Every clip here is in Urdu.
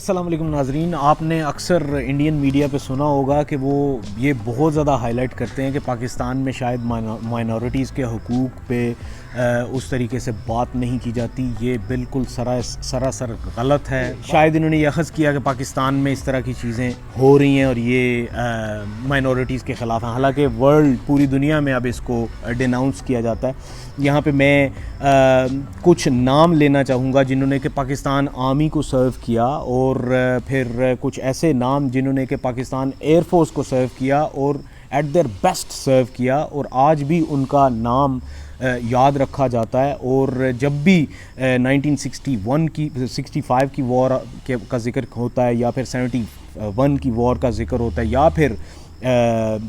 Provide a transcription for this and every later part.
السلام علیکم ناظرین. آپ نے اکثر انڈین میڈیا پہ سنا ہوگا کہ وہ یہ بہت زیادہ ہائی لائٹ کرتے ہیں کہ پاکستان میں شاید مائنورٹیز کے حقوق پہ اس طریقے سے بات نہیں کی جاتی. یہ بالکل سراسر غلط ہے. شاید انہوں نے یہ اخذ کیا کہ پاکستان میں اس طرح کی چیزیں ہو رہی ہیں اور یہ مائنورٹیز کے خلاف ہیں، حالانکہ پوری دنیا میں اب اس کو ڈیناؤنس کیا جاتا ہے. یہاں پہ میں کچھ نام لینا چاہوں گا جنہوں نے کہ پاکستان آرمی کو سرو کیا، اور پھر کچھ ایسے نام جنہوں نے کہ پاکستان ایئر فورس کو سرو کیا اور ایٹ دیئر بیسٹ سرو کیا، اور آج بھی ان کا نام یاد رکھا جاتا ہے. اور جب بھی 1965 کی وار کا ذکر ہوتا ہے، یا پھر 71 کی وار کا ذکر ہوتا ہے، یا پھر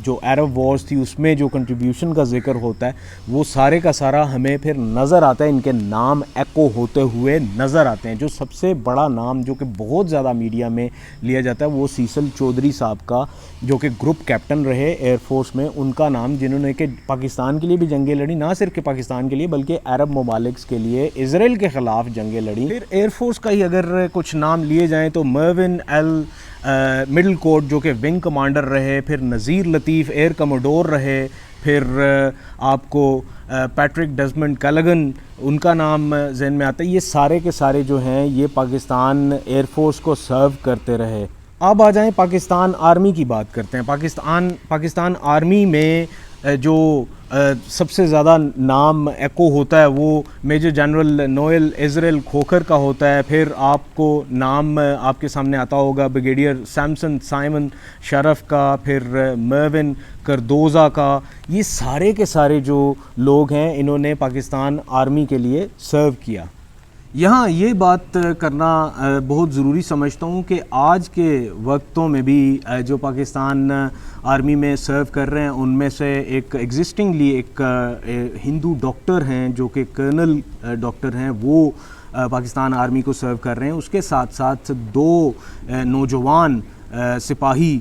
جو عرب وارز تھی اس میں جو کنٹریبیوشن کا ذکر ہوتا ہے، وہ سارے کا سارا ہمیں پھر نظر آتا ہے، ان کے نام ایکو ہوتے ہوئے نظر آتے ہیں. جو سب سے بڑا نام جو کہ بہت زیادہ میڈیا میں لیا جاتا ہے وہ سیسل چودھری صاحب کا، جو کہ گروپ کیپٹن رہے ایئر فورس میں. ان کا نام جنہوں نے کہ پاکستان کے لیے بھی جنگیں لڑی، نہ صرف کہ پاکستان کے لیے بلکہ عرب ممالک کے لیے، اسرائیل کے خلاف جنگیں لڑی. پھر ایئر فورس کا ہی اگر کچھ نام لیے جائیں تو مرون ایل مڈل کوٹ جو کہ ونگ کمانڈر رہے، پھر نذیر لطیف ایئر کموڈور رہے، پھر آپ کو پیٹرک ڈیزمنڈ کیلگن ان کا نام ذہن میں آتا ہے. یہ سارے کے سارے جو ہیں یہ پاکستان ایئر فورس کو سرو کرتے رہے. اب آ جائیں پاکستان آرمی کی بات کرتے ہیں. پاکستان آرمی میں جو سب سے زیادہ نام ایکو ہوتا ہے وہ میجر جنرل نوئل اسرائیل کھوکھر کا ہوتا ہے. پھر آپ کو نام آپ کے سامنے آتا ہوگا بریگیڈیئر سیمسن سائمن شرف کا، پھر مرون کردوزا کا. یہ سارے کے سارے جو لوگ ہیں انہوں نے پاکستان آرمی کے لیے سرو کیا. یہاں یہ بات کرنا بہت ضروری سمجھتا ہوں کہ آج کے وقتوں میں بھی جو پاکستان آرمی میں سرو کر رہے ہیں ان میں سے ایک ایگزسٹنگلی ایک ہندو ڈاکٹر ہیں جو کہ کرنل ڈاکٹر ہیں، وہ پاکستان آرمی کو سرو کر رہے ہیں. اس کے ساتھ ساتھ دو نوجوان سپاہی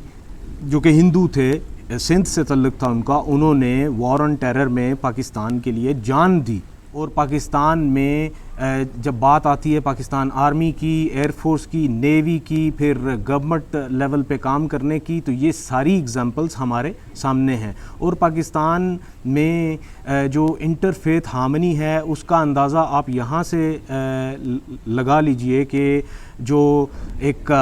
جو کہ ہندو تھے، سندھ سے تعلق تھا ان کا، انہوں نے وار آن ٹیرر میں پاکستان کے لیے جان دی. اور پاکستان میں جب بات آتی ہے پاکستان آرمی کی، ایئر فورس کی، نیوی کی، پھر گورنمنٹ لیول پہ کام کرنے کی، تو یہ ساری اگزامپلز ہمارے سامنے ہیں. اور پاکستان میں جو انٹر فیتھ ہارمنی ہے اس کا اندازہ آپ یہاں سے لگا لیجئے کہ جو ایک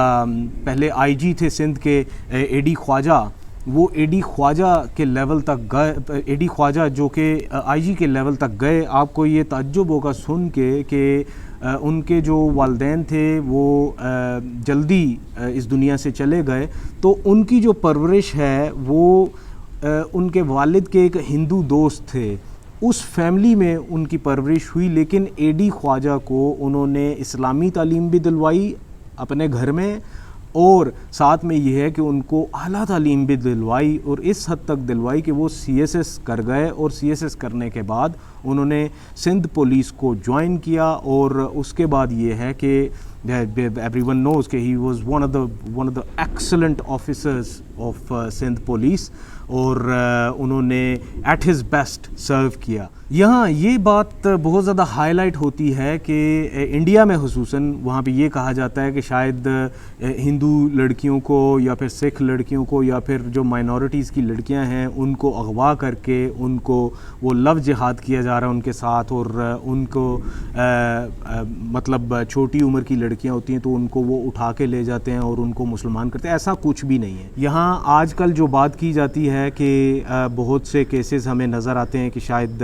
پہلے آئی جی تھے سندھ کے اے ڈی خواجہ، وہ اے ڈی خواجہ کے لیول تک گئے، اے ڈی خواجہ جو کہ آئی جی کے لیول تک گئے. آپ کو یہ تعجب ہوگا سن کے کہ ان کے جو والدین تھے وہ جلدی اس دنیا سے چلے گئے، تو ان کی جو پرورش ہے وہ ان کے والد کے ایک ہندو دوست تھے، اس فیملی میں ان کی پرورش ہوئی. لیکن اے ڈی خواجہ کو انہوں نے اسلامی تعلیم بھی دلوائی اپنے گھر میں، اور ساتھ میں یہ ہے کہ ان کو اعلیٰ تعلیم بھی دلوائی، اور اس حد تک دلوائی کہ وہ سی ایس ایس کر گئے. اور سی ایس ایس کرنے کے بعد انہوں نے سندھ پولیس کو جوائن کیا. اور اس کے بعد یہ ہے کہ ایوری ون نوز کہ he was one of the excellent officers of Sindh police, اور انہوں نے ایٹ ہز بیسٹ سرو کیا. یہاں یہ بات بہت زیادہ ہائی لائٹ ہوتی ہے کہ انڈیا میں خصوصاً وہاں پہ یہ کہا جاتا ہے کہ شاید ہندو لڑکیوں کو یا پھر سکھ لڑکیوں کو یا پھر جو مائنورٹیز کی لڑکیاں ہیں ان کو اغوا کر کے ان کو وہ لو جہاد کیا جا رہا ہے ان کے ساتھ، اور ان کو مطلب چھوٹی عمر کی لڑکیاں ہوتی ہیں تو ان کو وہ اٹھا کے لے جاتے ہیں اور ان کو مسلمان کرتے ہیں. ایسا کچھ بھی نہیں ہے. یہاں آج کل جو بات کی جاتی ہے کہ بہت سے کیسز ہمیں نظر آتے ہیں کہ شاید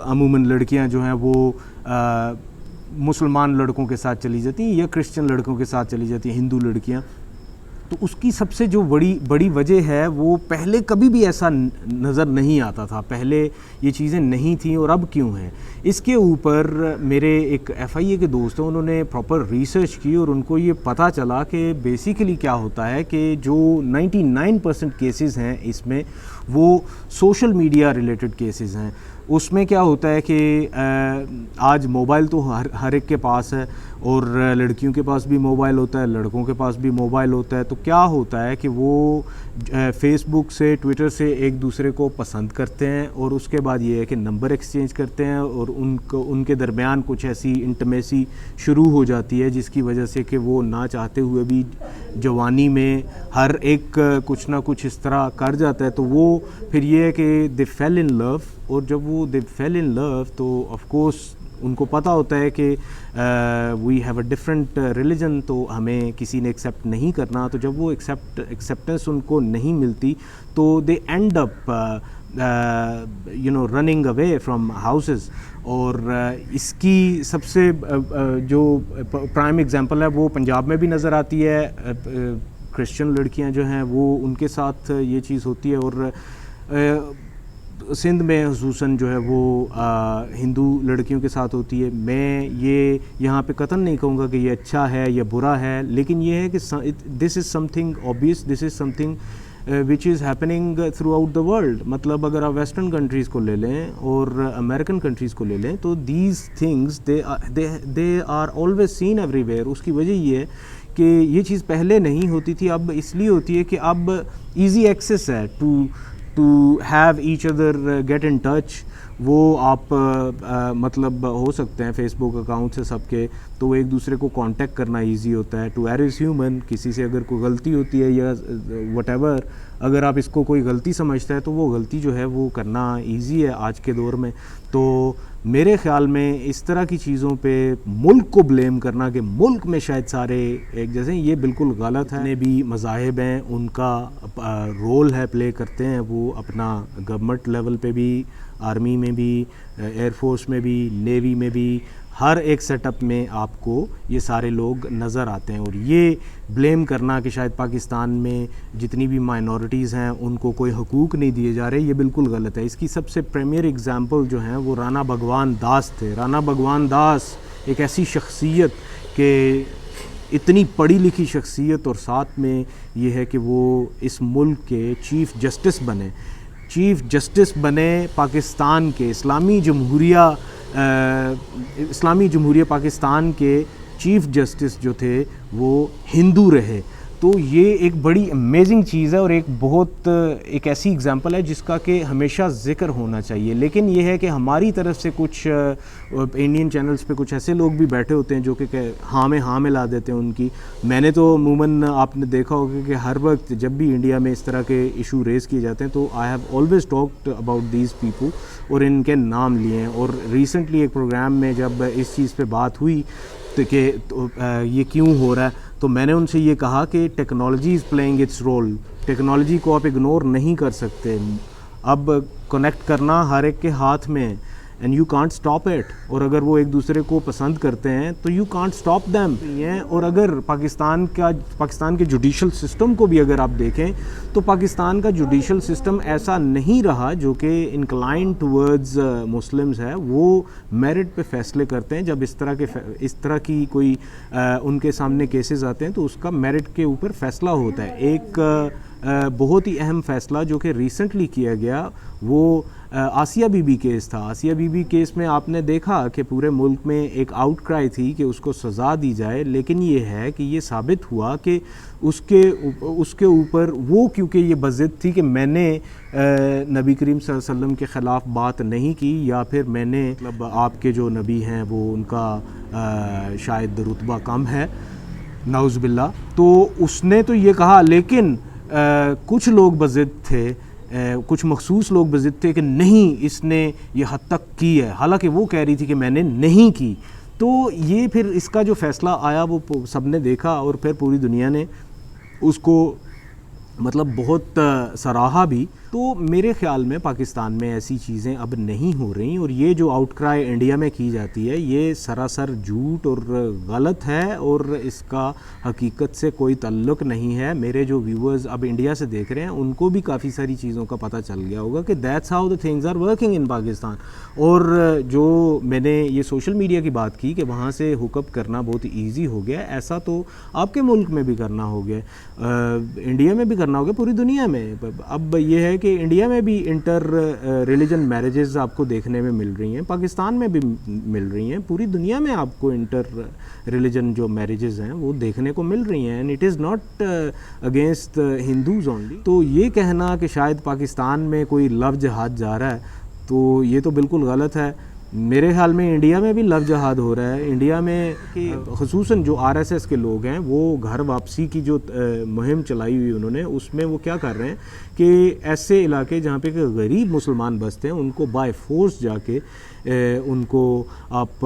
عموماً لڑکیاں جو ہیں وہ مسلمان لڑکوں کے ساتھ چلی جاتی ہیں یا کرسچن لڑکوں کے ساتھ چلی جاتی ہیں، ہندو لڑکیاں. تو اس کی سب سے جو بڑی وجہ ہے وہ پہلے کبھی بھی ایسا نظر نہیں آتا تھا، پہلے یہ چیزیں نہیں تھیں، اور اب کیوں ہیں. اس کے اوپر میرے ایک ایف آئی اے کے دوست ہیں، انہوں نے پراپر ریسرچ کی اور ان کو یہ پتہ چلا کہ بیسیکلی کیا ہوتا ہے کہ جو 99% کیسز ہیں اس میں وہ سوشل میڈیا ریلیٹڈ کیسز ہیں. اس میں کیا ہوتا ہے کہ آج موبائل تو ہر ایک کے پاس ہے، اور لڑکیوں کے پاس بھی موبائل ہوتا ہے، لڑکوں کے پاس بھی موبائل ہوتا ہے. تو کیا ہوتا ہے کہ وہ فیس بک سے، ٹویٹر سے ایک دوسرے کو پسند کرتے ہیں، اور اس کے بعد یہ ہے کہ نمبر ایکسچینج کرتے ہیں، اور ان کے درمیان کچھ ایسی انٹمیسی شروع ہو جاتی ہے جس کی وجہ سے کہ وہ نہ چاہتے ہوئے بھی جوانی میں ہر ایک کچھ نہ کچھ اس طرح کر جاتا ہے. تو وہ پھر یہ ہے کہ دے فیل ان لو، اور جب وہ دے فیل ان لو تو آف کورس ان کو پتہ ہوتا ہے کہ we have a different religion, تو ہمیں کسی نے ایکسیپٹ نہیں کرنا. تو جب وہ ایکسیپٹنس ان کو نہیں ملتی تو they end up running away from houses. اور اس کی سب سے جو پرائم ایگزامپل ہے وہ پنجاب میں بھی نظر آتی ہے. کرسچن لڑکیاں جو ہیں وہ ان کے ساتھ یہ چیز ہوتی ہے، اور سندھ میں خصوصاً جو ہے وہ ہندو لڑکیوں کے ساتھ ہوتی ہے. میں یہ یہاں پہ قطعاً نہیں کہوں گا کہ یہ اچھا ہے یا برا ہے، لیکن یہ ہے کہ this is something obvious، this is something which is happening throughout the world. مطلب اگر آپ ویسٹرن کنٹریز کو لے لیں اور امریکن کنٹریز کو لے لیں تو these things they are always seen everywhere. اس کی وجہ یہ ہے کہ یہ چیز پہلے نہیں ہوتی تھی، اب اس لیے ہوتی ہے کہ اب ایزی ایکسیس ہے to have each other get in touch. وہ آپ مطلب ہو سکتے ہیں فیس بک اکاؤنٹ سے سب کے، تو ایک دوسرے کو کانٹیکٹ کرنا ایزی ہوتا ہے. ٹو ایئر از ہیومن، کسی سے اگر کوئی غلطی ہوتی ہے یا وٹ ایور، اگر آپ اس کو کوئی غلطی سمجھتا ہے تو وہ غلطی جو ہے وہ کرنا ایزی ہے آج کے دور میں. تو میرے خیال میں اس طرح کی چیزوں پہ ملک کو بلیم کرنا کہ ملک میں شاید سارے ایک جیسے، یہ بالکل غلط ہے. جتنے بھی مذاہب ہیں ان کا رول ہے، پلے کرتے ہیں وہ اپنا، گورنمنٹ لیول پہ بھی، آرمی میں بھی، ایئر فورس میں بھی، نیوی میں بھی، ہر ایک سیٹ اپ میں آپ کو یہ سارے لوگ نظر آتے ہیں. اور یہ بلیم کرنا کہ شاید پاکستان میں جتنی بھی مائنورٹیز ہیں ان کو کوئی حقوق نہیں دیے جا رہے، یہ بالکل غلط ہے. اس کی سب سے پریمیئر ایگزامپل جو ہیں وہ رانا بھگوان داس تھے. رانا بھگوان داس ایک ایسی شخصیت کہ اتنی پڑھی لکھی شخصیت، اور ساتھ میں یہ ہے کہ وہ اس ملک کے چیف جسٹس بنے پاکستان کے اسلامی جمہوریہ پاکستان کے چیف جسٹس جو تھے وہ ہندو رہے. تو یہ ایک بڑی امیزنگ چیز ہے، اور ایک ایسی اگزامپل ہے جس کا کہ ہمیشہ ذکر ہونا چاہیے. لیکن یہ ہے کہ ہماری طرف سے کچھ انڈین چینلز پہ کچھ ایسے لوگ بھی بیٹھے ہوتے ہیں جو کہ ہاں میں ہاں ملا دیتے ہیں ان کی. میں نے تو عموماً آپ نے دیکھا ہوگا کہ ہر وقت جب بھی انڈیا میں اس طرح کے ایشو ریز کیے جاتے ہیں تو I have always talked about these people, اور ان کے نام لیے ہیں. اور ریسنٹلی ایک پروگرام میں جب اس چیز پہ بات ہوئی کہ یہ کیوں ہو رہا ہے، تو میں نے ان سے یہ کہا کہ technology is playing its role. Technology کو آپ اگنور نہیں کر سکتے. اب کنیکٹ کرنا ہر ایک کے ہاتھ میں، and you can't stop it. اور اگر وہ ایک دوسرے کو پسند کرتے ہیں تو یو کانٹ اسٹاپ دیم. اور اگر پاکستان کے جوڈیشل سسٹم کو بھی اگر آپ دیکھیں تو پاکستان کا جوڈیشل سسٹم ایسا نہیں رہا جو کہ انکلائن ٹورڈز مسلمز ہے. وہ میرٹ پہ فیصلے کرتے ہیں. جب اس طرح کی کوئی ان کے سامنے کیسز آتے ہیں تو اس کا میرٹ کے اوپر فیصلہ ہوتا ہے. ایک بہت ہی اہم فیصلہ جو کہ ریسنٹلی کیا گیا وہ آسیہ بی بی کیس تھا. آسیہ بی بی کیس میں آپ نے دیکھا کہ پورے ملک میں ایک آؤٹ کرائی تھی کہ اس کو سزا دی جائے. لیکن یہ ہے کہ یہ ثابت ہوا کہ اس کے اوپر وہ، کیونکہ یہ بضد تھی کہ میں نے نبی کریم صلی اللہ علیہ وسلم کے خلاف بات نہیں کی، یا پھر میں نے مطلب آپ کے جو نبی ہیں وہ ان کا شاید رتبہ کم ہے، نعوذ باللہ. تو اس نے تو یہ کہا، لیکن کچھ لوگ بضد تھے، کچھ مخصوص لوگ بضد تھے کہ نہیں اس نے یہ حد تک کی ہے، حالانکہ وہ کہہ رہی تھی کہ میں نے نہیں کی. تو یہ پھر اس کا جو فیصلہ آیا وہ سب نے دیکھا، اور پھر پوری دنیا نے اس کو مطلب بہت سراہا بھی. تو میرے خیال میں پاکستان میں ایسی چیزیں اب نہیں ہو رہی، اور یہ جو آؤٹ کرائی انڈیا میں کی جاتی ہے یہ سراسر جھوٹ اور غلط ہے، اور اس کا حقیقت سے کوئی تعلق نہیں ہے. میرے جو ویورز اب انڈیا سے دیکھ رہے ہیں ان کو بھی کافی ساری چیزوں کا پتہ چل گیا ہوگا کہ that's how the things are working in Pakistan. اور جو میں نے یہ سوشل میڈیا کی بات کی کہ وہاں سے ہک اپ کرنا بہت ایزی ہو گیا، ایسا تو آپ کے ملک میں بھی کرنا ہو گیا، انڈیا میں بھی کرنا کرنا ہوگا پوری دنیا میں. اب یہ ہے کہ انڈیا میں بھی انٹر ریلیجن میرجز آپ کو دیکھنے میں مل رہی ہیں, پاکستان میں بھی مل رہی ہیں, پوری دنیا میں آپ کو انٹر ریلیجن جو میرجز ہیں وہ دیکھنے کو مل رہی ہیں, and it is not against Hindus only. تو یہ کہنا کہ شاید پاکستان میں کوئی لو جہاد جا رہا ہے تو یہ تو بالکل غلط ہے. میرے خیال میں انڈیا میں بھی لو جہاد ہو رہا ہے. انڈیا میں خصوصاً جو آر ایس ایس کے لوگ ہیں وہ گھر واپسی کی جو مہم چلائی ہوئی انہوں نے, اس میں وہ کیا کر رہے ہیں کہ ایسے علاقے جہاں پہ کہ غریب مسلمان بستے ہیں ان کو بائی فورس جا کے ان کو آپ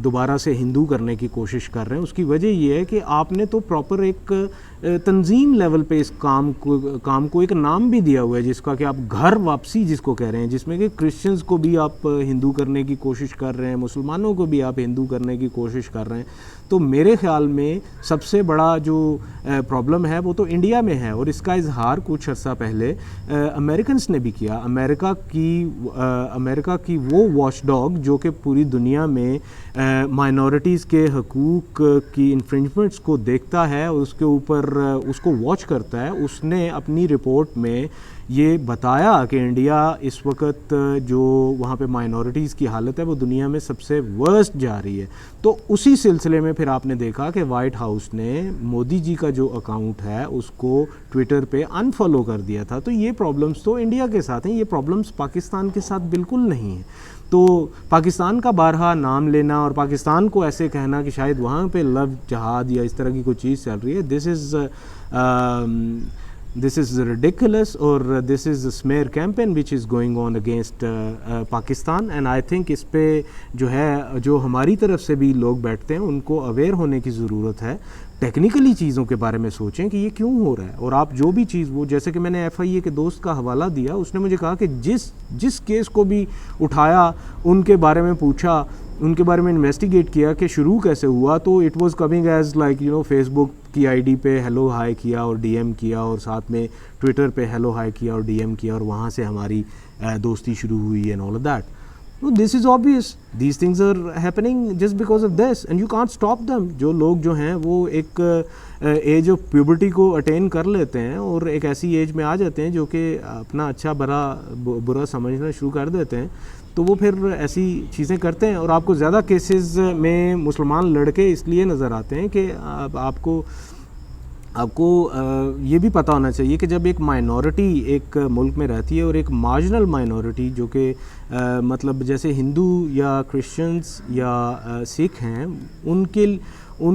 دوبارہ سے ہندو کرنے کی کوشش کر رہے ہیں. اس کی وجہ یہ ہے کہ آپ نے تو پراپر ایک تنظیم لیول پہ اس کام کو ایک نام بھی دیا ہوا ہے جس کا کہ آپ گھر واپسی جس کو کہہ رہے ہیں, جس میں کہ کرسچنز کو بھی آپ ہندو کرنے کی کوشش کر رہے ہیں, مسلمانوں کو بھی آپ ہندو کرنے کی کوشش کر رہے ہیں. تو میرے خیال میں سب سے بڑا جو پرابلم ہے وہ تو انڈیا میں ہے, اور اس کا اظہار کچھ عرصہ پہلے امریکنس نے بھی کیا. امریکہ کی وہ واچ ڈاگ جو کہ پوری دنیا میں مائنورٹیز کے حقوق کی انفرنجمنٹس کو دیکھتا ہے اور اس کے اوپر اس کو واچ کرتا ہے, اس نے اپنی رپورٹ میں یہ بتایا کہ انڈیا اس وقت جو وہاں پہ مائنورٹیز کی حالت ہے وہ دنیا میں سب سے ورسٹ جا رہی ہے. تو اسی سلسلے میں پھر آپ نے دیکھا کہ وائٹ ہاؤس نے مودی جی کا جو اکاؤنٹ ہے اس کو ٹویٹر پہ انفالو کر دیا تھا. تو یہ پرابلمس تو انڈیا کے ساتھ ہیں, یہ پرابلمس پاکستان کے ساتھ بالکل نہیں ہیں. تو پاکستان کا بارہا نام لینا اور پاکستان کو ایسے کہنا کہ شاید وہاں پہ لو جہاد یا اس طرح کی کوئی چیز چل رہی ہے, this is ridiculous, or this is a smear campaign which is going on against Pakistan. And I think اس پہ جو ہماری طرف سے بھی لوگ بیٹھتے ہیں ان کو اویئر ہونے کی ضرورت ہے, ٹیکنیکلی چیزوں کے بارے میں سوچیں کہ یہ کیوں ہو رہا ہے. اور آپ جو بھی چیز وہ جیسے کہ میں نے ایف آئی اے کے دوست کا حوالہ دیا, اس نے مجھے کہا کہ جس کیس کو بھی اٹھایا ان کے بارے میں پوچھا, ان کے بارے میں انویسٹیگیٹ کیا کہ شروع کیسے ہوا, تو it was coming as like Facebook کی آئی ڈی پہ ہیلو ہائی کیا اور ڈی ایم کیا, اور ساتھ میں ٹویٹر پہ ہیلو ہائی کیا اور ڈی ایم کیا, اور وہاں سے ہماری دوستی شروع ہوئی and all of that. This is obvious, these things are happening just because of this and you can't stop them. جو لوگ جو ہیں وہ ایک ایج آف پیوبرٹی کو اٹین کر لیتے ہیں اور ایک ایسی ایج میں آ جاتے ہیں جو کہ اپنا اچھا برا سمجھنا شروع کر دیتے ہیں, تو وہ پھر ایسی چیزیں کرتے ہیں. اور آپ کو زیادہ کیسز میں مسلمان لڑکے اس لیے نظر آتے ہیں کہ آپ کو یہ بھی پتہ ہونا چاہیے کہ جب ایک مائنورٹی ایک ملک میں رہتی ہے اور ایک مارجنل مائنورٹی جو کہ مطلب جیسے ہندو یا کرسچنز یا سکھ ہیں, ان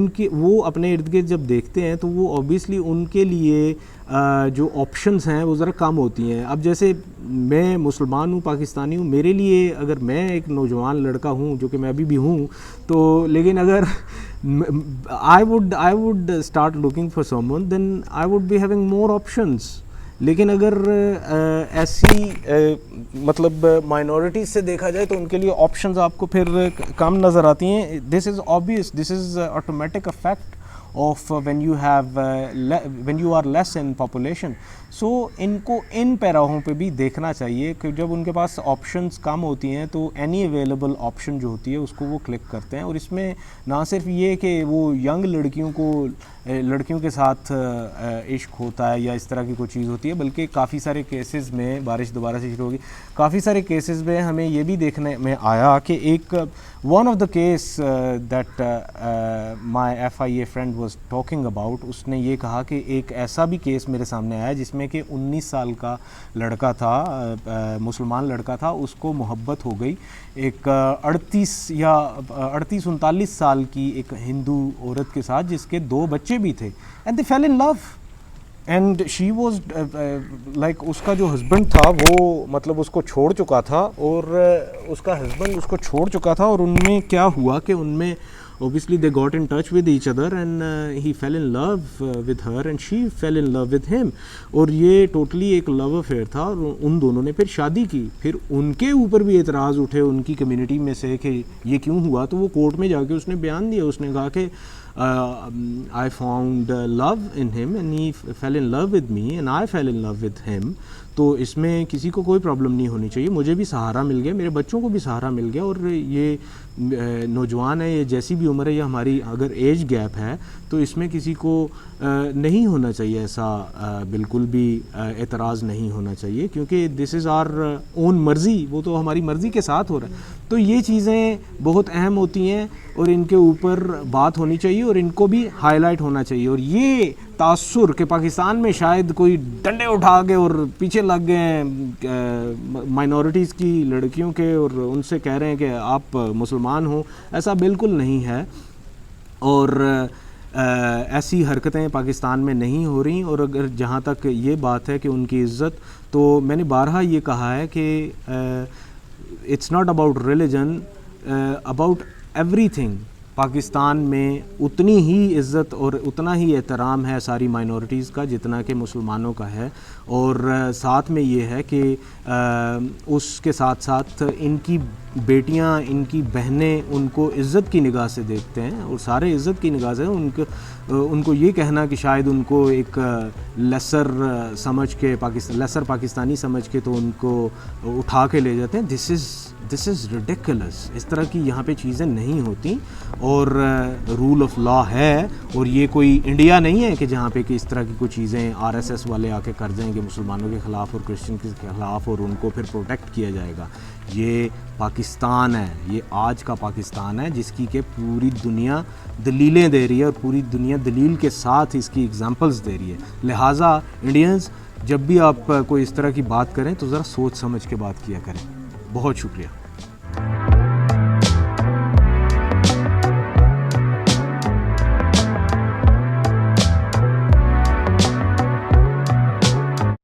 کے وہ اپنے ارد گرد جب دیکھتے ہیں تو وہ اوبیسلی ان کے لیے جو آپشنز ہیں وہ ذرا کم ہوتی ہیں. اب جیسے میں مسلمان ہوں, پاکستانی ہوں, میرے لیے اگر میں ایک نوجوان لڑکا ہوں جو کہ میں ابھی بھی ہوں, تو لیکن اگر I would start looking for someone, then I would be having more options. لیکن اگر ایسی مطلب مائنورٹیز سے دیکھا جائے تو ان کے لیے آپشنز آپ کو پھر کم نظر آتی ہیں. دس از obvious, this is automatic effect of when you are less in population. سو ان کو ان پیراہوں پہ بھی دیکھنا چاہیے کہ جب ان کے پاس آپشنز کم ہوتی ہیں تو اینی اویلیبل آپشن جو ہوتی ہے اس کو وہ کلک کرتے ہیں. اور اس میں نہ صرف یہ کہ وہ ینگ لڑکیوں کے ساتھ عشق ہوتا ہے یا اس طرح کی کوئی چیز ہوتی ہے, بلکہ کافی سارے کیسز میں بارش دوبارہ سے شروع ہوگی, کافی سارے کیسز میں ہمیں یہ بھی دیکھنے میں آیا کہ ایک one of the case that my F I A friend was talking about, اس نے یہ کہا کہ ایک ایسا بھی کیس میرے سامنے آیا جس میں کہ 19 سال کا لڑکا تھا, مسلمان لڑکا تھا, اس کو محبت ہو گئی ایک 38-39 سال کی ایک ہندو عورت کے ساتھ جس کے 2 بچے بھی تھے, and they fell in love. And she was like اس کا جو ہسبینڈ تھا وہ مطلب اس کو چھوڑ چکا تھا, اور اس کا ہسبینڈ اس کو چھوڑ چکا تھا, اور ان میں کیا ہوا کہ ان میں obviously they got in touch with each other and he fell in love with her and she fell in love with him. اور یہ ٹوٹلی ایک لو افیئر تھا, اور ان دونوں نے پھر شادی کی. پھر ان کے اوپر بھی اعتراض اٹھے ان کی کمیونٹی میں سے کہ یہ کیوں ہوا, تو وہ کورٹ میں جا کے اس نے بیان دیا. اس نے کہا کہ I found love in him and he fell in love with me and I fell in love with him. تو اس میں کسی کو کوئی پرابلم نہیں ہونی چاہیے. مجھے بھی سہارا مل گیا, میرے بچوں کو بھی سہارا مل گیا, اور یہ نوجوان ہے, یہ جیسی بھی عمر ہے, یا ہماری اگر ایج گیپ ہے تو اس میں کسی کو نہیں ہونا چاہیے ایسا, بالکل بھی اعتراض نہیں ہونا چاہیے, کیونکہ دس از آر اون مرضی, وہ تو ہماری مرضی کے ساتھ ہو رہا ہے. تو یہ چیزیں بہت اہم ہوتی ہیں اور ان کے اوپر بات ہونی چاہیے اور ان کو بھی ہائی لائٹ ہونا چاہیے. اور یہ تاثر کہ پاکستان میں شاید کوئی ڈنڈے اٹھا کے اور پیچھے لگ گئے ہیں مائنورٹیز کی لڑکیوں کے اور ان سے کہہ رہے ہیں کہ آپ مسلمان ہوں, ایسا بالکل نہیں ہے. اور ایسی حرکتیں پاکستان میں نہیں ہو رہی. اور اگر جہاں تک یہ بات ہے کہ ان کی عزت, تو میں نے بارہا یہ کہا ہے کہ it's not about religion, about everything. Pakistan میں اتنی ہی عزت اور اتنا ہی احترام ہے ساری مائنورٹیز کا جتنا کہ مسلمانوں کا ہے. اور ساتھ میں یہ ہے کہ اس کے ساتھ ساتھ ان کی بیٹیاں, ان کی بہنیں ان کو عزت کی نگاہ سے دیکھتے ہیں, اور سارے عزت کی نگاہ سے. ان کو یہ کہنا کہ شاید ان کو ایک لیسر سمجھ کے لیسر پاکستانی سمجھ کے تو ان کو اٹھا کے لے جاتے ہیں, دس از ridiculous. اس طرح کی یہاں پہ چیزیں نہیں ہوتی, اور رول آف لا ہے. اور یہ کوئی انڈیا نہیں ہے کہ جہاں پہ کہ اس طرح کی کوئی چیزیں RSS والے آ کے کر جائیں گے مسلمانوں کے خلاف اور کرسچن کے خلاف, اور ان کو پھر پروٹیکٹ کیا جائے گا. یہ پاکستان ہے, یہ آج کا پاکستان ہے جس کی کہ پوری دنیا دلیلیں دے رہی ہے, اور پوری دنیا دلیل کے ساتھ اس کی ایگزامپلز دے رہی ہے. لہٰذا انڈینز, جب بھی آپ کوئی اس طرح کی بات کریں تو ذرا سوچ سمجھ کے بات کیا کریں. بہت شکریہ.